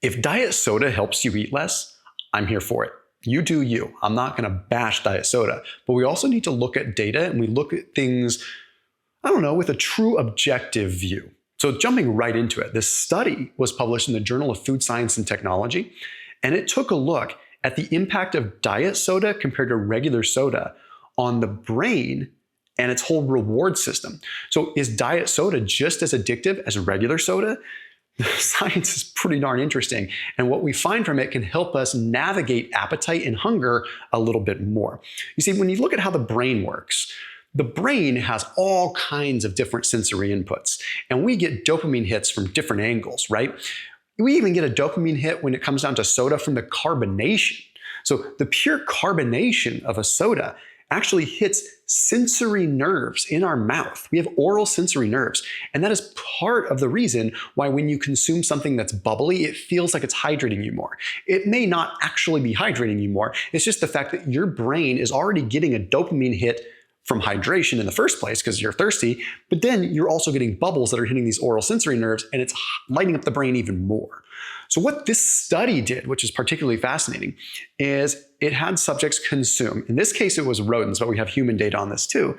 If diet soda helps you eat less, I'm here for it. You do you. I'm not going to bash diet soda, but we also need to look at data and we look at things, I don't know, with a true objective view. So jumping right into it, this study was published in the Journal of Food Science and Technology, and it took a look at the impact of diet soda compared to regular soda on the brain and its whole reward system. So is diet soda just as addictive as regular soda? The science is pretty darn interesting, and what we find from it can help us navigate appetite and hunger a little bit more. You see, when you look at how the brain works, the brain has all kinds of different sensory inputs, and we get dopamine hits from different angles, right? We even get a dopamine hit when it comes down to soda from the carbonation. So the pure carbonation of a soda actually hits sensory nerves in our mouth. We have oral sensory nerves, and that is part of the reason why when you consume something that's bubbly, it feels like it's hydrating you more. It may not actually be hydrating you more. It's just the fact that your brain is already getting a dopamine hit from hydration in the first place because you're thirsty, but then you're also getting bubbles that are hitting these oral sensory nerves, and it's lighting up the brain even more. So what this study did, which is particularly fascinating, is it had subjects consume, in this case it was rodents, but we have human data on this too.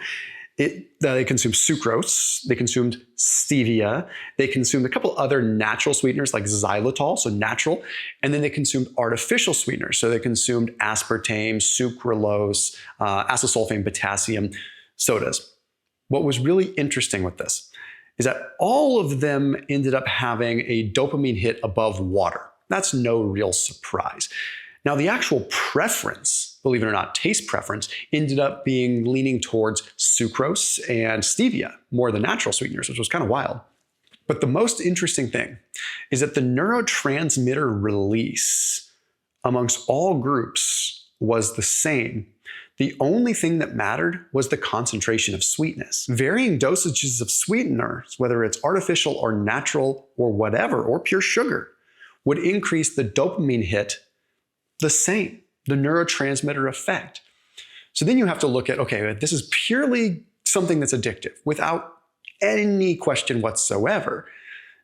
They consumed sucrose, they consumed stevia, they consumed a couple other natural sweeteners like xylitol, so natural, and then they consumed artificial sweeteners. So they consumed aspartame, sucralose, acesulfame, potassium sodas. What was really interesting with this is that all of them ended up having a dopamine hit above water. That's no real surprise. Now, the actual preference, believe it or not, taste preference, ended up being leaning towards sucrose and stevia more than natural sweeteners, which was kind of wild. But the most interesting thing is that the neurotransmitter release amongst all groups was the same. The only thing that mattered was the concentration of sweetness. Varying dosages of sweeteners, whether it's artificial or natural or whatever, or pure sugar, would increase the dopamine hit the same, the neurotransmitter effect. So then you have to look at, okay, this is purely something that's addictive without any question whatsoever.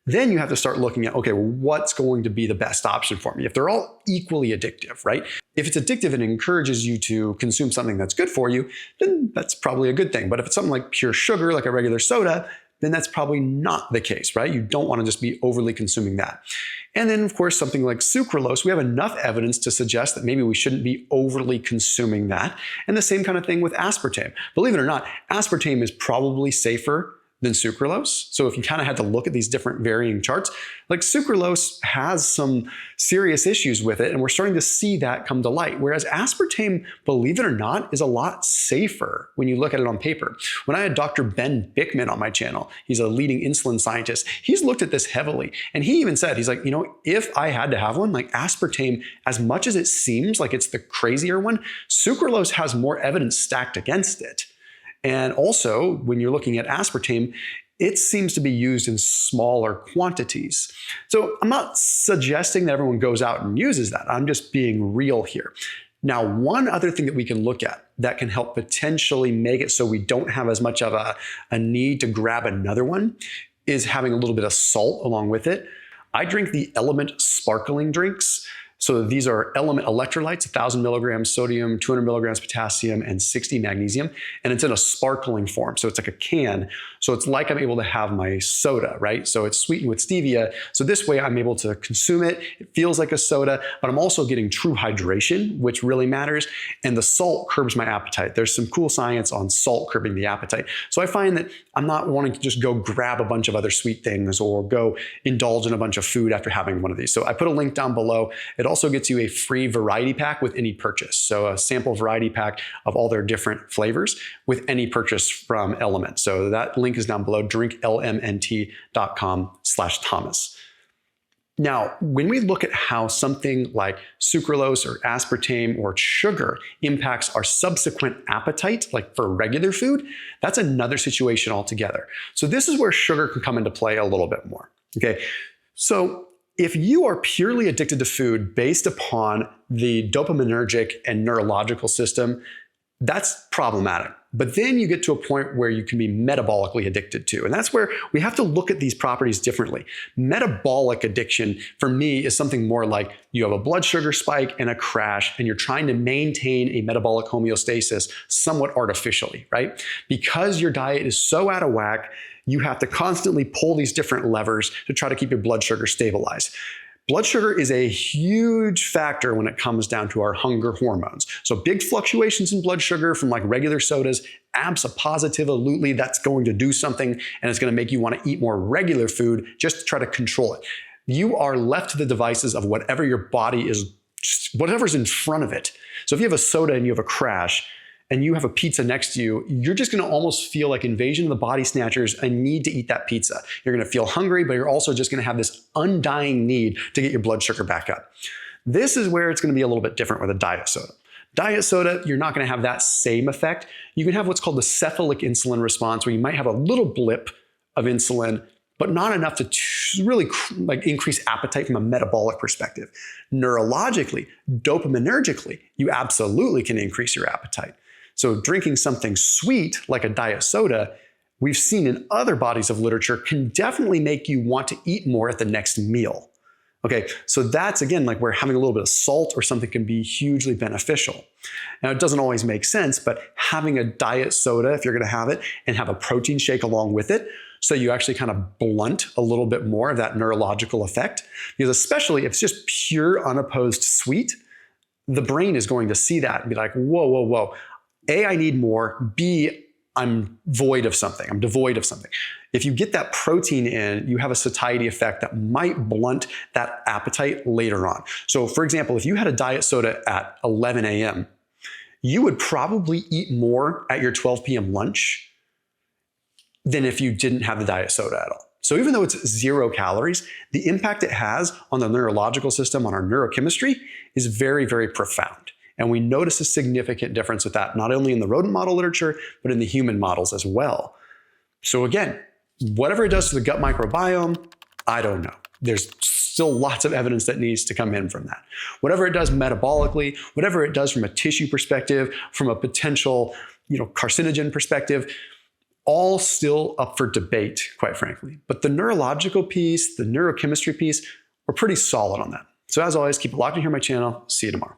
Then you have to start looking at, okay, what's going to be the best option for me? If they're all equally addictive, right? If it's addictive and encourages you to consume something that's good for you, then that's probably a good thing. But if it's something like pure sugar, like a regular soda, then that's probably not the case, right? You don't want to just be overly consuming that. And then, of course, something like sucralose, we have enough evidence to suggest that maybe we shouldn't be overly consuming that. And the same kind of thing with aspartame. Believe it or not, aspartame is probably safer than sucralose. So if you kind of had to look at these different varying charts, like sucralose has some serious issues with it, and we're starting to see that come to light. Whereas aspartame, believe it or not, is a lot safer when you look at it on paper. When I had Dr. Ben Bickman on my channel, he's a leading insulin scientist, he's looked at this heavily. And he even said, he's like, you know, if I had to have one, like aspartame, as much as it seems like it's the crazier one, sucralose has more evidence stacked against it. And also, when you're looking at aspartame, it seems to be used in smaller quantities. So I'm not suggesting that everyone goes out and uses that. I'm just being real here. Now, one other thing that we can look at that can help potentially make it so we don't have as much of a need to grab another one is having a little bit of salt along with it. I drink the LMNT sparkling drinks. So these are LMNT electrolytes, 1,000 milligrams sodium, 200 milligrams potassium, and 60 magnesium. And it's in a sparkling form. So it's like a can. So it's like I'm able to have my soda, right? So it's sweetened with stevia. So this way I'm able to consume it. It feels like a soda, but I'm also getting true hydration, which really matters. And the salt curbs my appetite. There's some cool science on salt curbing the appetite. So I find that I'm not wanting to just go grab a bunch of other sweet things or go indulge in a bunch of food after having one of these. So I put a link down below. It also gets you a free variety pack with any purchase. So a sample variety pack of all their different flavors with any purchase from LMNT. So that link is down below, drinklmnt.com/Thomas. Now, when we look at how something like sucralose or aspartame or sugar impacts our subsequent appetite, like for regular food, that's another situation altogether. So this is where sugar can come into play a little bit more. Okay, so if you are purely addicted to food based upon the dopaminergic and neurological system, that's problematic. But then you get to a point where you can be metabolically addicted to. And that's where we have to look at these properties differently. Metabolic addiction, for me, is something more like you have a blood sugar spike and a crash, and you're trying to maintain a metabolic homeostasis somewhat artificially, right? Because your diet is so out of whack, you have to constantly pull these different levers to try to keep your blood sugar stabilized. Blood sugar is a huge factor when it comes down to our hunger hormones. So big fluctuations in blood sugar from like regular sodas, absolutely, that's going to do something, and it's going to make you want to eat more regular food just to try to control it. You are left to the devices of whatever your body is, just whatever's in front of it. So if you have a soda and you have a crash, and you have a pizza next to you, you're just gonna almost feel like Invasion of the Body Snatchers, a need to eat that pizza. You're gonna feel hungry, but you're also just gonna have this undying need to get your blood sugar back up. This is where it's gonna be a little bit different with a diet soda. Diet soda, you're not gonna have that same effect. You can have what's called the cephalic insulin response, where you might have a little blip of insulin, but not enough to really like increase appetite from a metabolic perspective. Neurologically, dopaminergically, you absolutely can increase your appetite. So drinking something sweet like a diet soda, we've seen in other bodies of literature, can definitely make you want to eat more at the next meal. Okay, so that's again like where having a little bit of salt or something can be hugely beneficial. Now it doesn't always make sense, but having a diet soda, if you're gonna have it, and have a protein shake along with it, so you actually kind of blunt a little bit more of that neurological effect. Because especially if it's just pure unopposed sweet, the brain is going to see that and be like, whoa, whoa, whoa. A, I need more. B, I'm void of something. I'm devoid of something. If you get that protein in, you have a satiety effect that might blunt that appetite later on. So for example, if you had a diet soda at 11 a.m., you would probably eat more at your 12 p.m. lunch than if you didn't have the diet soda at all. So even though it's 0 calories, the impact it has on the neurological system, on our neurochemistry, is very, very profound. And we notice a significant difference with that, not only in the rodent model literature, but in the human models as well. So again, whatever it does to the gut microbiome, I don't know. There's still lots of evidence that needs to come in from that. Whatever it does metabolically, whatever it does from a tissue perspective, from a potential, carcinogen perspective, all still up for debate, quite frankly. But the neurological piece, the neurochemistry piece, we're pretty solid on that. So as always, keep it locked in here on my channel. See you tomorrow.